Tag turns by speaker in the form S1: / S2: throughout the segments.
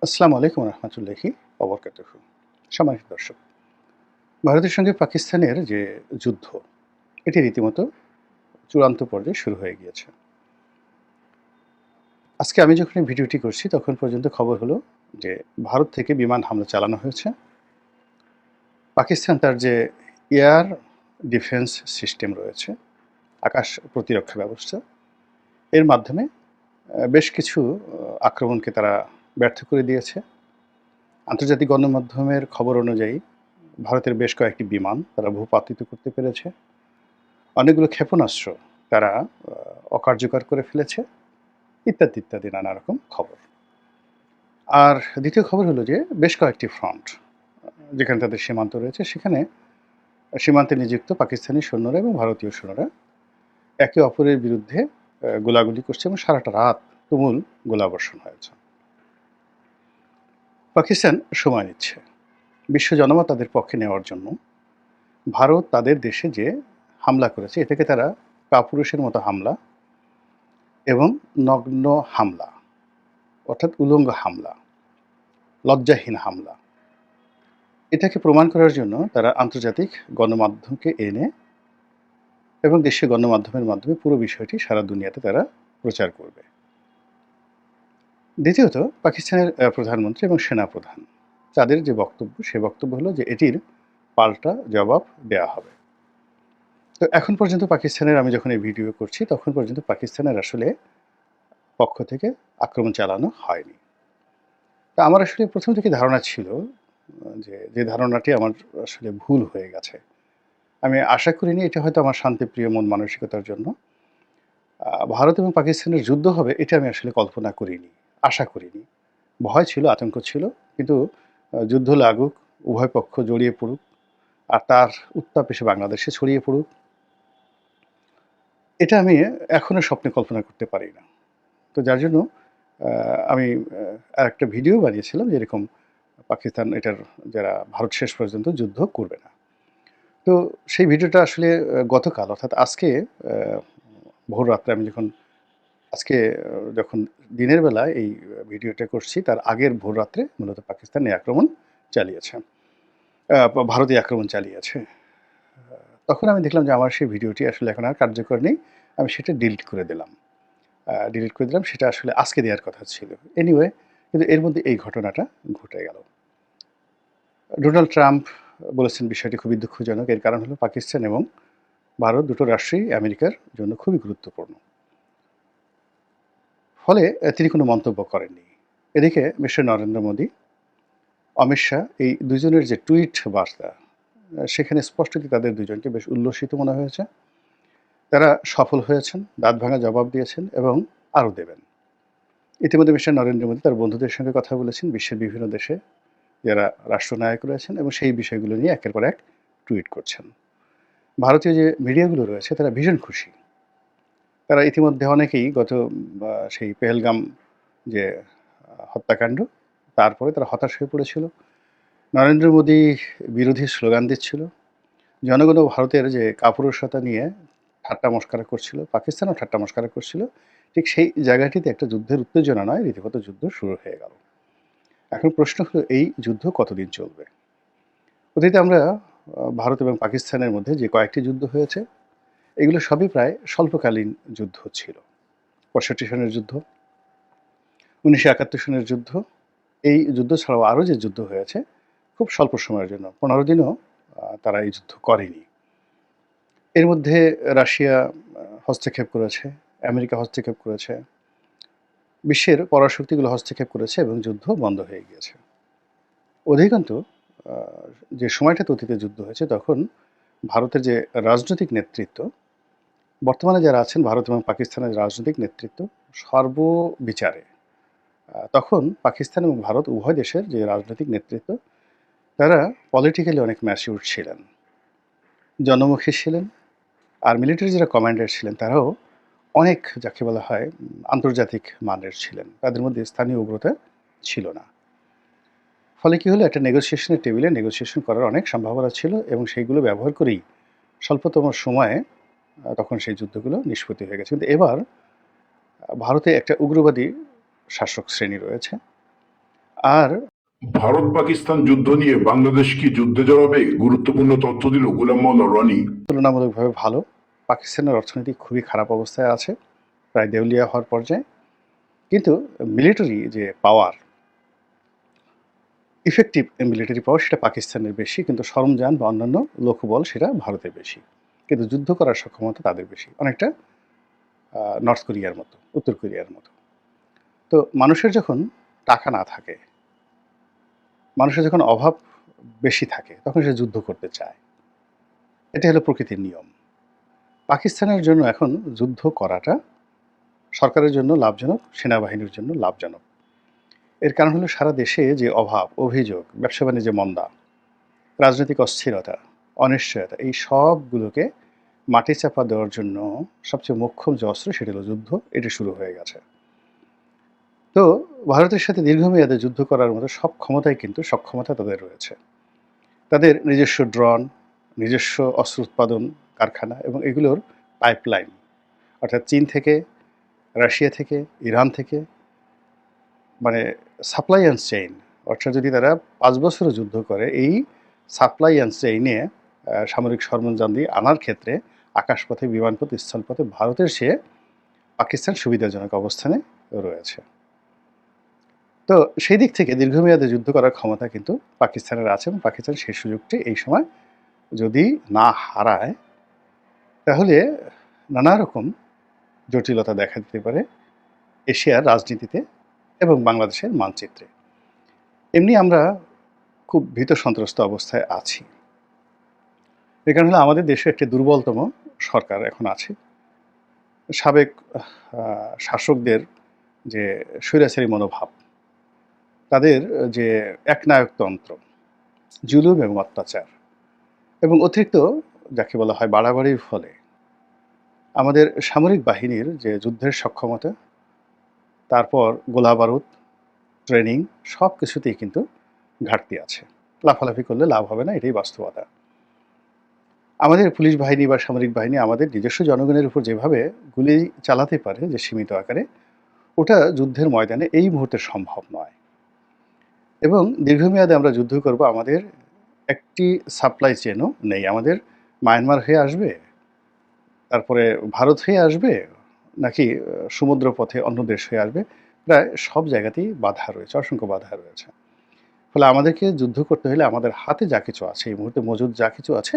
S1: আসসালামু আলাইকুম রহমতুল্লাহি ওবরকাতুহু। সম্মানিত দর্শক, ভারতের সঙ্গে পাকিস্তানের যে যুদ্ধ, এটি রীতিমতো চূড়ান্ত পর্যায়ে শুরু হয়ে গিয়েছে। আজকে আমি যখন এই ভিডিওটি করছি তখন পর্যন্ত খবর হলো যে ভারত থেকে বিমান হামলা চালানো হয়েছে। পাকিস্তান তার যে এয়ার ডিফেন্স সিস্টেম রয়েছে, আকাশ প্রতিরক্ষা ব্যবস্থা, এর মাধ্যমে বেশ কিছু আক্রমণকে তারা ব্যর্থ করে দিয়েছে। আন্তর্জাতিক গণমাধ্যমের খবর অনুযায়ী ভারতের বেশ কয়েকটি বিমান তারা ভূপাতিত করতে পেরেছে। অনেকগুলো ক্ষেপণাস্ত্র তারা অকার্যকর করে ফেলেছে, ইত্যাদি, ইত্যাদি নানা রকম খবর। আর দ্বিতীয় খবর হলো যে বেশ কয়েকটি ফ্রন্ট যেখানে তাদের সীমান্ত রয়েছে, সেখানে সীমান্তে নিযুক্ত পাকিস্তানি সৈন্যরা এবং ভারতীয় সৈন্যরা একে অপরের বিরুদ্ধে গোলাগুলি করছে এবং সারাটা রাত তুমুল গোলাবর্ষণ হয়েছে। পাকিস্তান সময় নিচ্ছে বিশ্ব জনমত তাদের পক্ষে নেওয়ার জন্য। ভারত তাদের দেশে যে হামলা করেছে, এ থেকে তারা কাপুরুষের মতো হামলা এবং নগ্ন হামলা, অর্থাৎ উলঙ্গ হামলা, লজ্জাহীন হামলা, এটাকে প্রমাণ করার জন্য তারা আন্তর্জাতিক গণমাধ্যমকে এনে এবং দেশীয় গণমাধ্যমের মাধ্যমে পুরো বিষয়টি সারা দুনিয়াতে তারা প্রচার করবে। দ্বিতীয়ত, পাকিস্তানের প্রধানমন্ত্রী এবং সেনাপ্রধান তাদের যে বক্তব্য, সে বক্তব্য হলো যে এটির পাল্টা জবাব দেয়া হবে। তো এখন পর্যন্ত পাকিস্তানের, আমি যখন এই ভিডিও করছি তখন পর্যন্ত পাকিস্তানের আসলে পক্ষ থেকে আক্রমণ চালানো হয়নি। তা আমার আসলে প্রথম থেকে ধারণা ছিল যে ধারণাটি আমার আসলে ভুল হয়ে গেছে। আমি আশা করিনি এটা হয়তো আমার শান্তিপ্রিয় মন মানসিকতার জন্য ভারত এবং পাকিস্তানের যুদ্ধ হবে, এটা আমি আসলে কল্পনা করিনি, আশা করিনি। ভয় ছিল, আতঙ্ক ছিল, কিন্তু যুদ্ধ লাগুক, উভয় পক্ষ জড়িয়ে পড়ুক, আর তার উত্তাপ এসে বাংলাদেশে ছড়িয়ে পড়ুক, এটা আমি এখনো স্বপ্নে কল্পনা করতে পারি না। তো যার জন্য আমি আরেকটা ভিডিও বানিয়েছিলাম যে এরকম পাকিস্তান এটার যারা ভারত শেষ পর্যন্ত যুদ্ধ করবে না। তো সেই ভিডিওটা আসলে গতকাল, অর্থাৎ আজকে ভোর রাত্রে আমি যখন আজকে যখন দিনের বেলায় এই ভিডিওটা করছি, তার আগের ভোর রাত্রে মূলত পাকিস্তান এই আক্রমণ চালিয়েছে। ভারতে আক্রমণ চালিয়েছে। তখন আমি দেখলাম যে আমার সেই ভিডিওটি আসলে এখন আর কার্যকর নেই। আমি সেটা ডিলিট করে দিলাম। সেটা আসলে আজকে দেওয়ার কথা ছিল। এনিওয়ে, কিন্তু এর মধ্যে এই ঘটনাটা ঘটে গেল। ডোনাল্ড ট্রাম্প বলেছেন বিষয়টি খুবই দুঃখজনক। এর কারণ হলো পাকিস্তান এবং ভারত দুটো রাষ্ট্রই আমেরিকার জন্য খুবই গুরুত্বপূর্ণ। ফলে তিনি কোনো মন্তব্য করেননি। এদিকে মিস্টার নরেন্দ্র মোদী, অমিত শাহ, এই দুজনের যে টুইট বার্তা, সেখানে স্পষ্টতই তাদের দুজনকে বেশ উল্লসিত মনে হয়েছে। তারা সফল হয়েছেন, দাঁতভাঙা জবাব দিয়েছেন এবং আরও দেবেন। ইতিমধ্যে মিস্টার নরেন্দ্র মোদী তার বন্ধুদের সঙ্গে কথা বলেছেন বিশ্বের বিভিন্ন দেশে যারা রাষ্ট্রনায়ক রয়েছেন, এবং সেই বিষয়গুলো নিয়ে একের পর এক টুইট করছেন। ভারতীয় যে মিডিয়াগুলো রয়েছে তারা ভীষণ খুশি। তারা ইতিমধ্যে অনেকেই গত সেই পেহেলগাম যে হত্যাকাণ্ড, তারপরে তারা হতাশ হয়ে পড়েছিল। নরেন্দ্র মোদী বিরোধী স্লোগান দিচ্ছিল। জনগণও ভারতের যে কাপুরুষতা নিয়ে ঠাট্টা মশকরা করছিল, পাকিস্তানও ঠাট্টা মশকরা করছিল। ঠিক সেই জায়গাটিতে একটা যুদ্ধের উত্তেজনা নয়, রীতিমতো যুদ্ধ শুরু হয়ে গেল। এখন প্রশ্ন হলো এই যুদ্ধ কতদিন চলবে? অতীতে আমরা ভারত এবং পাকিস্তানের মধ্যে যে কয়েকটি যুদ্ধ হয়েছে, এগুলো সবই প্রায় স্বল্পকালীন যুদ্ধ ছিল। ৬৫ সনের যুদ্ধ, ১৯৭১ সনের যুদ্ধ, এই যুদ্ধ ছাড়াও আরও যে যুদ্ধ হয়েছে খুব স্বল্প সময়ের জন্য, ১৫ দিনও তারা এই যুদ্ধ করেনি। এর মধ্যে রাশিয়া হস্তক্ষেপ করেছে, আমেরিকা হস্তক্ষেপ করেছে, বিশ্বের পরাশক্তিগুলো হস্তক্ষেপ করেছে এবং যুদ্ধ বন্ধ হয়ে গিয়েছে। অধিকন্তু যে সময়টাতে অতীতে যুদ্ধ হয়েছে তখন ভারতের যে রাজনৈতিক নেতৃত্ব, বর্তমানে যারা আছেন ভারত এবং পাকিস্তানের রাজনৈতিক নেতৃত্ব সর্ববিচারে, তখন পাকিস্তান এবং ভারত উভয় দেশের যে রাজনৈতিক নেতৃত্ব, তারা পলিটিক্যালি অনেক ম্যাচিউর ছিলেন, জনমুখী ছিলেন। আর মিলিটারি যারা কমান্ডার ছিলেন তারাও অনেক, যাকে বলা হয়, আন্তর্জাতিক মানের ছিলেন। তাদের মধ্যে স্থানীয় উগ্রতা ছিল না। ফলে কী হলো, একটা নেগোসিয়েশনের টেবিলে নেগোসিয়েশন করার অনেক সম্ভাবনা ছিল এবং সেইগুলো ব্যবহার করেই স্বল্পতম সময়ে তখন সেই যুদ্ধগুলো নিষ্পত্তি হয়ে গেছে। কিন্তু এবার ভারতে একটা উগ্রবাদী শাসক শ্রেণী রয়েছে, আর
S2: ভারত পাকিস্তান যুদ্ধ নিয়ে বাংলাদেশ কি যুদ্ধে জড়াবে? গুরুত্বপূর্ণ তথ্য দিল গোলাম মাওলা রনি।
S1: তুলনামূলকভাবে ভালো। পাকিস্তানের অর্থনীতি খুবই খারাপ অবস্থায় আছে, প্রায় দেউলিয়া হওয়ার পর্যায়ে। কিন্তু মিলিটারি যে পাওয়ার, ইফেক্টিভ মিলিটারি পাওয়ার সেটা পাকিস্তানের বেশি, কিন্তু সরঞ্জাম বা অন্যান্য লোকবল সেটা ভারতের বেশি। কিন্তু যুদ্ধ করার সক্ষমতা তাদের বেশি, অনেকটা নর্থ কোরিয়ার মতো, উত্তর কোরিয়ার মতো। তো মানুষের যখন টাকা না থাকে, মানুষের যখন অভাব বেশি থাকে, তখন সে যুদ্ধ করতে চায়। এটা হলো প্রকৃতির নিয়ম। পাকিস্তানের জন্য এখন যুদ্ধ করাটা সরকারের জন্য লাভজনক, সেনাবাহিনীর জন্য লাভজনক। এর কারণ হলো সারা দেশে যে অভাব, অভিযোগ, ব্যবসা বাণিজ্যে মন্দা, রাজনৈতিক অস্থিরতা, অনিশ্চয়তা, এই সবগুলোকে মাটি চাপা দেওয়ার জন্য সবচেয়ে মোক্ষম যে অস্ত্র সেটা হলো যুদ্ধ। এটি শুরু হয়ে গেছে। তো ভারতের সাথে দীর্ঘমেয়াদে যুদ্ধ করার মতো সব ক্ষমতাই কিন্তু সক্ষমতা তাদের রয়েছে। তাদের নিজস্ব ড্রোন, নিজস্ব অস্ত্র উৎপাদন কারখানা এবং এগুলোর পাইপলাইন, অর্থাৎ চীন থেকে, রাশিয়া থেকে, ইরান থেকে, মানে সাপ্লাই অ্যান্ড চেইন। অর্থাৎ যদি তারা ৫ বছরও যুদ্ধ করে, এই সাপ্লাই অ্যান্ড চেইনে সামরিক সরঞ্জাম দিয়ে আনার ক্ষেত্রে আকাশপথে, বিমানপথে, স্থলপথে ভারতের চেয়ে পাকিস্তান সুবিধাজনক অবস্থানে রয়েছে। তো সেই দিক থেকে দীর্ঘমেয়াদে যুদ্ধ করার ক্ষমতা কিন্তু পাকিস্তানের আছে, এবং পাকিস্তান সেই সুযোগটি এই সময় যদি না হারায়, তাহলে নানা রকম জটিলতা দেখা দিতে পারে এশিয়ার রাজনীতিতে এবং বাংলাদেশের মানচিত্রে। এমনি আমরা খুব ভীত সন্ত্রস্ত অবস্থায় আছি। এর কারণ হলো আমাদের দেশে একটি দুর্বলতম সরকার এখন আছে। সাবেক শাসকদের যে স্বৈরাচারী মনোভাব, তাদের যে একনায়কতন্ত্র, জুলুম এবং অত্যাচার এবং অতিরিক্ত যাকে বলা হয় বাড়াবাড়ির ফলে আমাদের সামরিক বাহিনীর যে যুদ্ধের সক্ষমতা, তারপর গোলাবারুদ, ট্রেনিং, সব কিছুতেই কিন্তু ঘাটতি আছে। লাফালাফি করলে লাভ হবে না, এটাই বাস্তবতা। আমাদের পুলিশ বাহিনী বা সামরিক বাহিনী আমাদের নিজস্ব জনগণের উপর যেভাবে গুলি চালাতে পারে যে সীমিত আকারে, ওটা যুদ্ধের ময়দানে এই মুহূর্তে সম্ভব নয়। এবং দীর্ঘমেয়াদে আমরা যুদ্ধ করব, আমাদের একটি সাপ্লাই চেনও নেই। আমাদের মায়ানমার হয়ে আসবে, তারপরে ভারত হয়ে আসবে, নাকি সমুদ্র পথে অন্য দেশ হয়ে আসবে। প্রায় সব জায়গাতেই বাধা রয়েছে, অসংখ্য বাধা রয়েছে। ফলে আমাদেরকে যুদ্ধ করতে হলে আমাদের হাতে যা কিছু আছে, এই মুহূর্তে মজুদ যা কিছু আছে,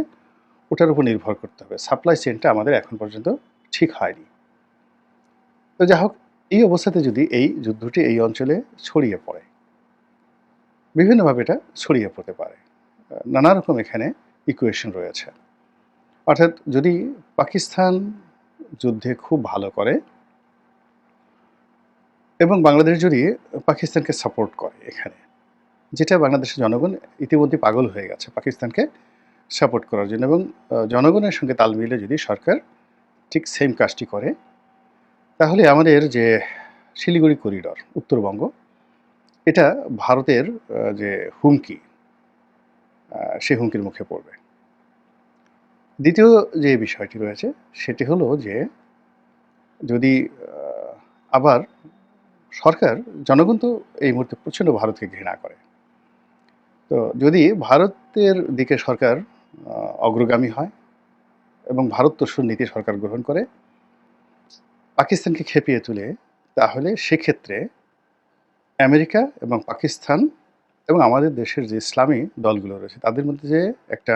S1: ওটার উপর নির্ভর করতে হবে। সাপ্লাই চেইনটা আমাদের এখন পর্যন্ত ঠিক হয়নি। তো যা হোক, এই অবস্থাতে যদি এই যুদ্ধটি এই অঞ্চলে ছড়িয়ে পড়ে, বিভিন্নভাবে এটা ছড়িয়ে পড়তে পারে। নানা রকম এখানে ইকুয়েশন রয়েছে। অর্থাৎ যদি পাকিস্তান যুদ্ধে খুব ভালো করে এবং বাংলাদেশ যদি পাকিস্তানকে সাপোর্ট করে এখানে, যেটা বাংলাদেশের জনগণ ইতিমধ্যে পাগল হয়ে গেছে পাকিস্তানকে সাপোর্ট করার জন্য, এবং জনগণের সঙ্গে তাল মিলে যদি সরকার ঠিক সেম কাজটি করে, তাহলে আমাদের যে শিলিগুড়ি করিডর, উত্তরবঙ্গ, এটা ভারতের যে হুমকি, সেই হুমকির মুখে পড়বে। দ্বিতীয় যে বিষয়টি রয়েছে সেটি হলো যে যদি আবার সরকার, জনগণ তো এই মুহূর্তে প্রচণ্ড ভারতকে ঘৃণা করে। তো যদি ভারতের দিকে সরকার অগ্রগামী হয় এবং ভারততোষণ নীতি সরকার গ্রহণ করে পাকিস্তানকে খেপিয়ে তুলে, তাহলে সেক্ষেত্রে আমেরিকা এবং পাকিস্তান এবং আমাদের দেশের যে ইসলামী দলগুলো রয়েছে তাদের মধ্যে যে একটা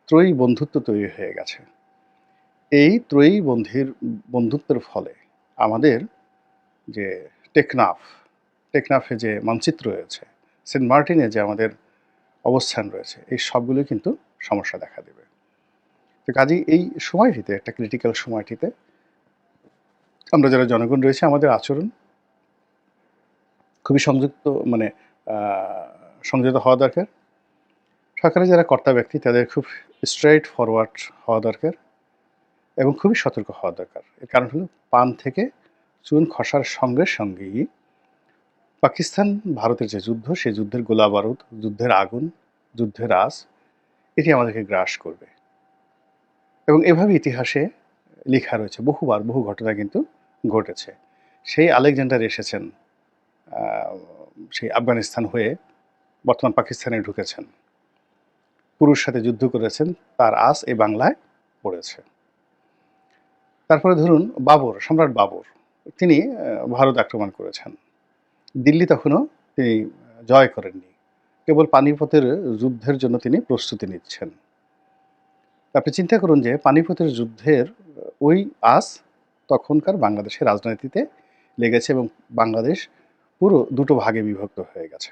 S1: ত্রয়ী বন্ধুত্ব তৈরি হয়ে গেছে, এই ত্রয়ী বন্ধুত্বের ফলে আমাদের যে টেকনাফ, টেকনাফে যে মানচিত্র রয়েছে, সেন্ট মার্টিনে যে আমাদের অবস্থান রয়েছে, এই সবগুলোই কিন্তু সমস্যা দেখা দেবে। তো কাজেই এই সময়টিতে, একটা ক্রিটিক্যাল সময়টিতে, আমরা যারা জনগণ রয়েছে আমাদের আচরণ খুবই সংযুক্ত, মানে সংযত হওয়া দরকার। সরকারের যারা কর্তা ব্যক্তি তাদের খুব স্ট্রেইট ফরওয়ার্ড হওয়া দরকার এবং খুবই সতর্ক হওয়া দরকার। এর কারণ হলো পান থেকে চুন খসার সঙ্গে সঙ্গেই পাকিস্তান ভারতের যে যুদ্ধ, সেই যুদ্ধের গোলাবারুদ, যুদ্ধের আগুন, যুদ্ধের আঁচ, এটি আমাদেরকে গ্রাস করবে। এবং এভাবে ইতিহাসে লেখা রয়েছে, বহুবার বহু ঘটনা কিন্তু ঘটেছে। সেই আলেকজান্ডার এসেছেন সেই আফগানিস্তান হয়ে বর্তমান পাকিস্তানে ঢুকেছেন, পুরুষ সাথে যুদ্ধ করেছেন, তার আস এই বাংলায় পড়েছে। তারপরে ধরুন বাবর, সম্রাট বাবর, তিনি ভারত আক্রমণ করেছেন। দিল্লি তখনও তিনি জয় করেননি, কেবল পানিপথের যুদ্ধের জন্য তিনি প্রস্তুতি নিচ্ছেন। আপনি চিন্তা করুন যে পানিপথের যুদ্ধের ওই আস তখনকার বাংলাদেশের রাজনীতিতে লেগেছে এবং বাংলাদেশ পুরো দুটো ভাগে বিভক্ত হয়ে গেছে।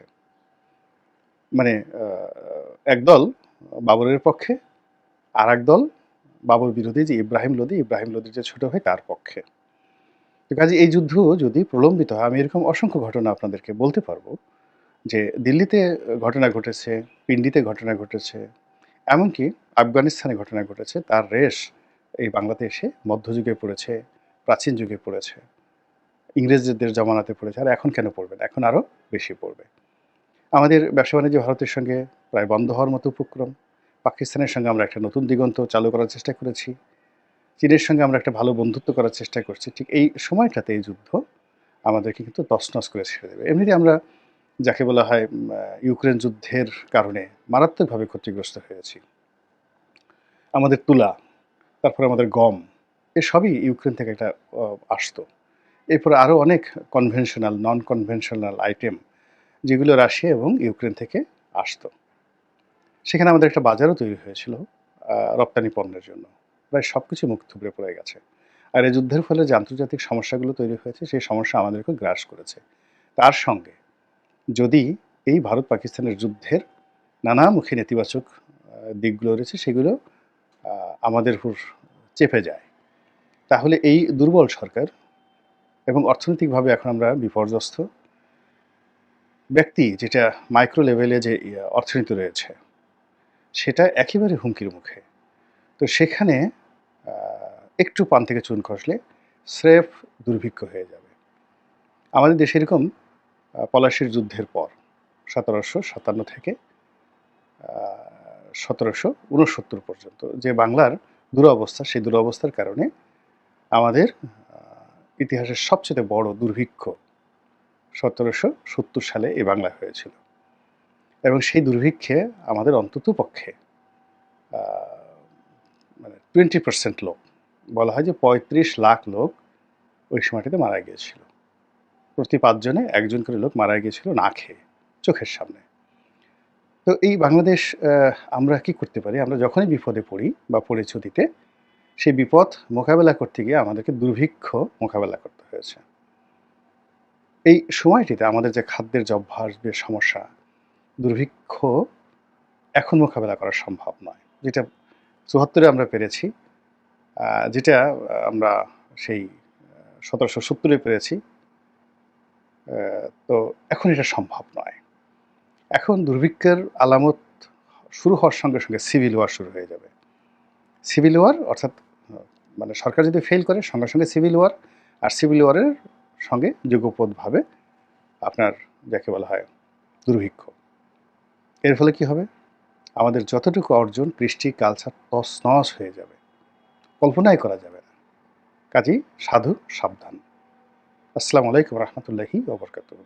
S1: মানে একদল বাবরের পক্ষে, আর একদল বাবর বিরোধী যে ইব্রাহিম লোদির যে ছোট ভাই তার পক্ষে। তো কাজে এই যুদ্ধ যদি প্রলম্বিত হয়, আমি এরকম অসংখ্য ঘটনা আপনাদেরকে বলতে পারবো যে দিল্লিতে ঘটনা ঘটেছে, পিন্ডিতে ঘটনা ঘটেছে, এমনকি আফগানিস্তানে ঘটনা ঘটেছে। তার রেশ এই বাংলাতে এসে মধ্যযুগে পড়েছে, প্রাচীন যুগে পড়েছে, ইংরেজদের জমানাতে পড়েছে, আর এখন কেন পড়বে না, এখন আরও বেশি পড়বে। আমাদের ব্যবসা বাণিজ্য ভারতের সঙ্গে প্রায় বন্ধ হওয়ার মতো উপক্রম। পাকিস্তানের সঙ্গে আমরা একটা নতুন দিগন্ত চালু করার চেষ্টা করেছি। চীনের সঙ্গে আমরা একটা ভালো বন্ধুত্ব করার চেষ্টা করছি। ঠিক এই সময়টাতে এই যুদ্ধ আমাদেরকে কিন্তু তছনছ করে ছেড়ে দেবে। এমনিতে আমরা যাকে বলা হয় ইউক্রেন যুদ্ধের কারণে মারাত্মকভাবে ক্ষতিগ্রস্ত হয়েছি। আমাদের তুলা, তারপরে আমাদের গম, এসবই ইউক্রেন থেকে একটা আসতো। এরপরে আরও অনেক কনভেনশনাল, নন কনভেনশনাল আইটেম যেগুলো রাশিয়া এবং ইউক্রেন থেকে আসতো। সেখানে আমাদের একটা বাজারও তৈরি হয়েছিল রপ্তানি পণ্যের জন্য। প্রায় সব কিছু মুখ থুবড়ে পড়ে গেছে। আর এই যুদ্ধের ফলে যে আন্তর্জাতিক সমস্যাগুলো তৈরি হয়েছে, সেই সমস্যা আমাদেরকে গ্রাস করেছে। তার সঙ্গে যদি এই ভারত পাকিস্তানের যুদ্ধের নানামুখী নেতিবাচক দিকগুলো রয়েছে, সেগুলো আমাদের উপর চেপে যায়, তাহলে এই দুর্বল সরকার এবং অর্থনৈতিকভাবে এখন আমরা বিপর্যস্ত ব্যক্তি, যেটা মাইক্রো লেভেলে যে অর্থনীতি রয়েছে, সেটা একেবারে হুমকির মুখে। তো সেখানে একটু পান থেকে চুন খসলে স্রেফ দুর্ভিক্ষ হয়ে যাবে। আমাদের দেশে এরকম পলাশির যুদ্ধের পর 1757 থেকে 1769 পর্যন্ত যে বাংলার দুরবস্থা, সেই দুরবস্থার কারণে আমাদের ইতিহাসের সবচেয়ে বড় দুর্ভিক্ষ 1770 সালে এই বাংলায় হয়েছিল। এবং সেই দুর্ভিক্ষে আমাদের অন্তত পক্ষে মানে 20% লোক, বলা হয় যে 35 লাখ লোক ওই সময়টাতে মারা গিয়েছিল। প্রতি 5 জনে 1 জন করে লোক মারা গিয়েছিল না খেয়ে, চোখের সামনে। তো এই বাংলাদেশ আমরা কি করতে পারি? আমরা যখনই বিপদে পড়ি বা পড়েছি অতীতে, সেই বিপদ মোকাবেলা করতে গিয়ে আমাদেরকে দুর্ভিক্ষ মোকাবেলা করতে হয়েছে। এই সময়টিতে আমাদের যে খাদ্যের যে অভ্যাস, যে সমস্যা, দুর্ভিক্ষ এখন মোকাবেলা করা সম্ভব নয়। যেটা ৭৪-এ আমরা পেরেছি, যেটা আমরা সেই ১৭৭০-এ পেরেছি, তো এখন এটা সম্ভব নয়। এখন দুর্ভিক্ষের আলামত শুরু হওয়ার সঙ্গে সঙ্গে সিভিল ওয়ার শুরু হয়ে যাবে। সিভিল ওয়ার অর্থাৎ মানে সরকার যদি ফেল করে, সঙ্গে সঙ্গে সিভিল ওয়ার, আর সিভিল ওয়ারের সঙ্গে যুগপৎভাবে আপনার যাকে বলা হয় দুর্ভিক্ষ। এর ফলে কি হবে? আমাদের যতটুকু অর্জন, কৃষ্টি, কালচার তছনছ হয়ে যাবে, কল্পনাই করা যাবে না। কাজেই সাধু সাবধান। আসসালামু আলাইকুম রহমতুল্লাহি ওয়া বারাকাতুহু।